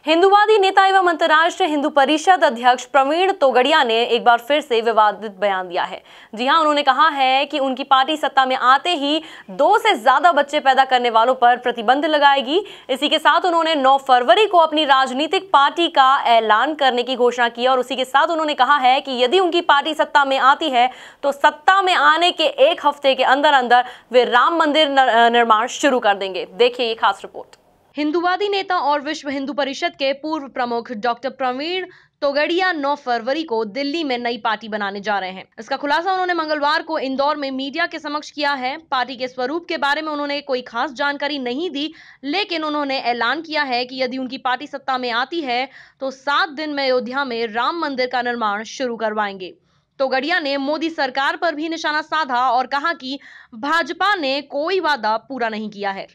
हिंदुवादी नेता एवं अंतर्राष्ट्रीय हिंदू परिषद अध्यक्ष प्रवीण तोगड़िया ने एक बार फिर से विवादित बयान दिया है। जी हां, उन्होंने कहा है कि उनकी पार्टी सत्ता में आते ही 2 से ज्यादा बच्चे पैदा करने वालों पर प्रतिबंध लगाएगी। इसी के साथ उन्होंने 9 फरवरी को अपनी राजनीतिक पार्टी का ऐलान करने की घोषणा की और उसी के साथ उन्होंने कहा है कि यदि उनकी पार्टी सत्ता में आती है तो सत्ता में आने के 1 हफ्ते के अंदर अंदर वे राम मंदिर निर्माण शुरू कर देंगे। देखिए ये खास रिपोर्ट। हिंदुवादी नेता और विश्व हिंदू परिषद के पूर्व प्रमुख डॉक्टर प्रवीण तोगड़िया 9 फरवरी को दिल्ली में नई पार्टी बनाने जा रहे हैं। इसका खुलासा उन्होंने मंगलवार को इंदौर में मीडिया के समक्ष किया है। पार्टी के स्वरूप के बारे में उन्होंने कोई खास जानकारी नहीं दी, लेकिन उन्होंने ऐलान किया है कि यदि उनकी पार्टी सत्ता में आती है तो 7 दिन में अयोध्या में राम मंदिर का निर्माण शुरू करवाएंगे। तोगड़िया ने मोदी सरकार पर भी निशाना साधा और कहा कि भाजपा ने कोई वादा पूरा नहीं किया है।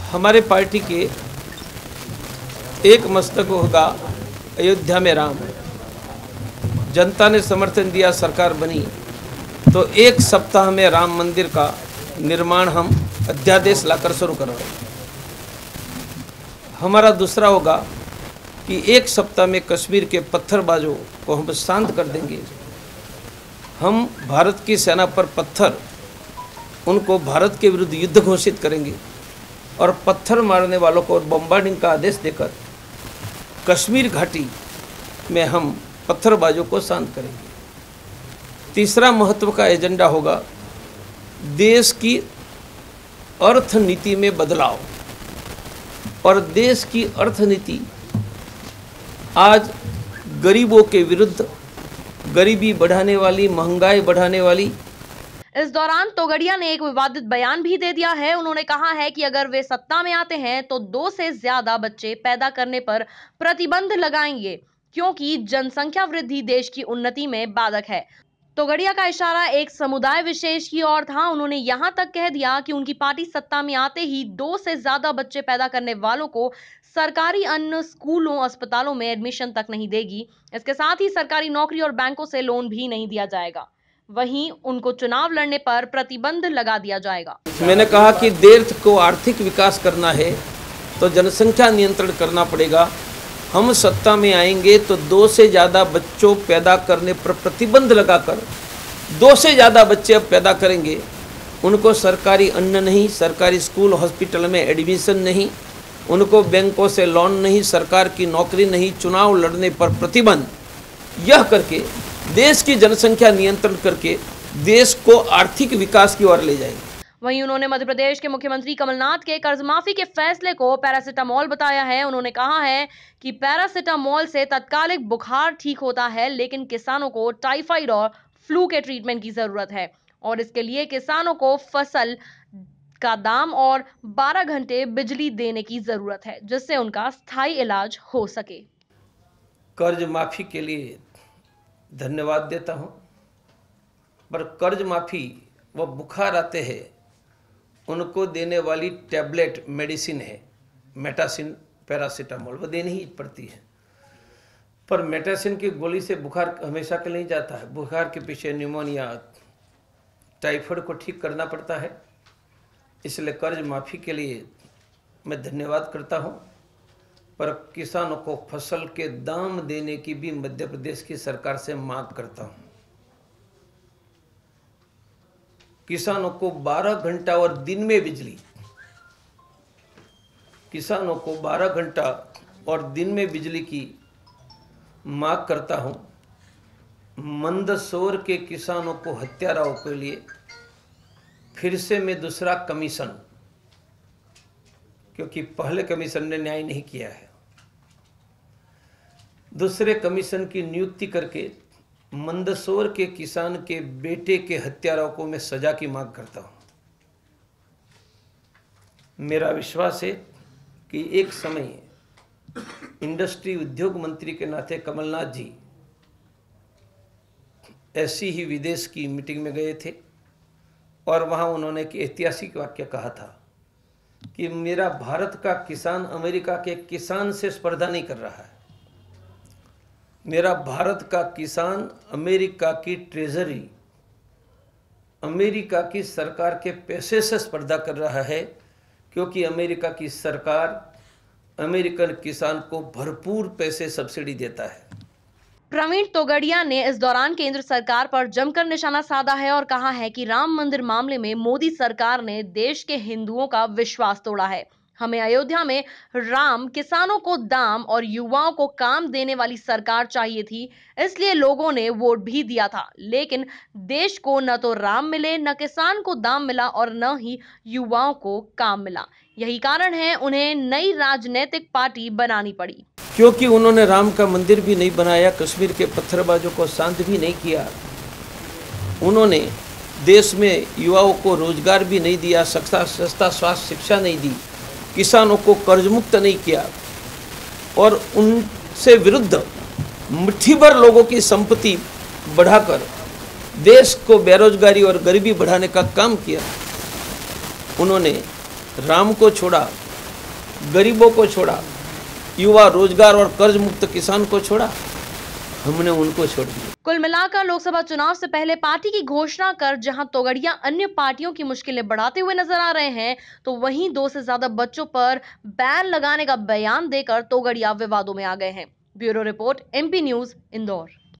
हमारे पार्टी के एक मस्तक होगा अयोध्या में राम। जनता ने समर्थन दिया, सरकार बनी तो 1 सप्ताह में राम मंदिर का निर्माण हम अध्यादेश लाकर शुरू करवाएं। हमारा दूसरा होगा कि 1 सप्ताह में कश्मीर के पत्थरबाजों को हम शांत कर देंगे। हम भारत की सेना पर पत्थर, उनको भारत के विरुद्ध युद्ध घोषित करेंगे और पत्थर मारने वालों को बम्बार्डिंग का आदेश देकर कश्मीर घाटी में हम पत्थरबाजों को शांत करेंगे। तीसरा महत्व का एजेंडा होगा देश की अर्थनीति में बदलाव। और देश की अर्थनीति आज गरीबों के विरुद्ध, गरीबी बढ़ाने वाली, महंगाई बढ़ाने वाली। इस दौरान तोगड़िया ने एक विवादित बयान भी दे दिया है। उन्होंने कहा है कि अगर वे सत्ता में आते हैं तो 2 से ज्यादा बच्चे पैदा करने पर प्रतिबंध लगाएंगे, क्योंकि जनसंख्या वृद्धि देश की उन्नति में बाधक है। तोगड़िया का इशारा एक समुदाय विशेष की ओर था। उन्होंने यहां तक कह दिया कि उनकी पार्टी सत्ता में आते ही 2 से ज्यादा बच्चे पैदा करने वालों को सरकारी अन्य स्कूलों, अस्पतालों में एडमिशन तक नहीं देगी। इसके साथ ही सरकारी नौकरी और बैंकों से लोन भी नहीं दिया जाएगा। वहीं उनको चुनाव लड़ने पर प्रतिबंध लगा दिया जाएगा। मैंने कहा कि देश को आर्थिक विकास करना है तो जनसंख्या नियंत्रण करना पड़ेगा। हम सत्ता में आएंगे तो 2 से ज़्यादा बच्चों पैदा करने पर प्रतिबंध लगाकर 2 से ज़्यादा बच्चे अब पैदा करेंगे, उनको सरकारी अन्न नहीं, सरकारी स्कूल हॉस्पिटल में एडमिशन नहीं, उनको बैंकों से लोन नहीं, सरकार की नौकरी नहीं, चुनाव लड़ने पर प्रतिबंध। यह करके देश की जनसंख्या नियंत्रण करके देश को आर्थिक विकास की ओर ले जाएंगे। वहीं उन्होंने मध्य प्रदेश के मुख्यमंत्री कमलनाथ के कर्ज माफी के फैसले को पैरासिटामोल बताया है। उन्होंने कहा है कि पैरासिटामोल से तत्कालिक बुखार ठीक होता है, लेकिन किसानों को टाइफाइड और फ्लू के ट्रीटमेंट की जरूरत है और इसके लिए किसानों को फसल का दाम और 12 घंटे बिजली देने की जरूरत है, जिससे उनका स्थायी इलाज हो सके। कर्ज माफी के लिए धन्यवाद देता हूं, पर कर्ज माफी वो बुखार आते हैं उनको देने वाली टैबलेट मेडिसिन है, मेटासिन, पैरासिटामोल, वो देनी ही पड़ती है। पर मेटासिन की गोली से बुखार हमेशा के लिए नहीं जाता है। बुखार के पीछे न्यूमोनिया, टाइफाइड को ठीक करना पड़ता है। इसलिए कर्ज माफी के लिए मैं धन्यवाद करता हूं, पर किसानों को फसल के दाम देने की भी मध्य प्रदेश की सरकार से मांग करता हूं। किसानों को 12 घंटा और दिन में बिजली, किसानों को 12 घंटा और दिन में बिजली की मांग करता हूं। मंदसौर के किसानों को, हत्याराओं के लिए फिर से मैं दूसरा कमीशन, क्योंकि पहले कमीशन ने न्याय नहीं किया है, दूसरे कमीशन की नियुक्ति करके मंदसौर के किसान के बेटे के हत्यारों को मैं सजा की मांग करता हूं। मेरा विश्वास है कि एक समय इंडस्ट्री, उद्योग मंत्री के नाते कमलनाथ जी ऐसी ही विदेश की मीटिंग में गए थे और वहां उन्होंने एक ऐतिहासिक वाक्य कहा था कि मेरा भारत का किसान अमेरिका के किसान से स्पर्धा नहीं कर रहा है, मेरा भारत का किसान अमेरिका की ट्रेजरी, अमेरिका की सरकार के पैसे से स्पर्धा कर रहा है, क्योंकि अमेरिका की सरकार अमेरिकन किसान को भरपूर पैसे सब्सिडी देता है। प्रवीण तोगड़िया ने इस दौरान केंद्र सरकार पर जमकर निशाना साधा है और कहा है कि राम मंदिर मामले में मोदी सरकार ने देश के हिंदुओं का विश्वास तोड़ा है। हमें अयोध्या में राम, किसानों को दाम और युवाओं को काम देने वाली सरकार चाहिए थी, इसलिए लोगों ने वोट भी दिया था। लेकिन देश को न तो राम मिले, न किसान को दाम मिला और न ही युवाओं को काम मिला। यही कारण है उन्हें नई राजनीतिक पार्टी बनानी पड़ी। क्योंकि उन्होंने राम का मंदिर भी नहीं बनाया, कश्मीर के पत्थरबाजों को शांत भी नहीं किया, उन्होंने देश में युवाओं को रोजगार भी नहीं दिया, सस्ता स्वास्थ्य शिक्षा नहीं दी, किसानों को कर्ज मुक्त नहीं किया और उनसे विरुद्ध मुट्ठी भर लोगों की संपत्ति बढ़ाकर देश को बेरोजगारी और गरीबी बढ़ाने का काम किया। उन्होंने राम को छोड़ा, गरीबों को छोड़ा, युवा रोजगार और कर्ज मुक्त किसान को छोड़ा, हमने उनको छोड़ दिया। कुल मिलाकर लोकसभा चुनाव से पहले पार्टी की घोषणा कर जहां तोगड़िया अन्य पार्टियों की मुश्किलें बढ़ाते हुए नजर आ रहे हैं, तो वहीं 2 से ज्यादा बच्चों पर बैन लगाने का बयान देकर तोगड़िया विवादों में आ गए हैं। Bureau report, MP news, Indore.